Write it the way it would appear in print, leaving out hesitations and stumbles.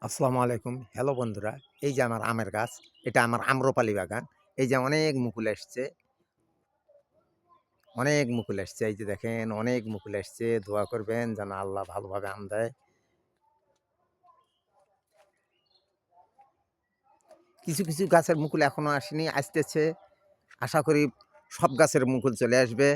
আসসালামু আলাইকুম। হ্যালো বন্ধুরা। এই যে আমার আমের গাছ, এটা আমার আম্রপালি বাগান। এই যে অনেক মুকুল এসছে, অনেক মুকুল এসছে। এই যে দেখেন অনেক মুকুল এসছে। দোয়া করবেন যেন আল্লাহ ভালোভাবে আম দেয়। কিছু গাছের মুকুল এখনো আসেনি, আসতেছে। আশা করি সব গাছের মুকুল চলে আসবে।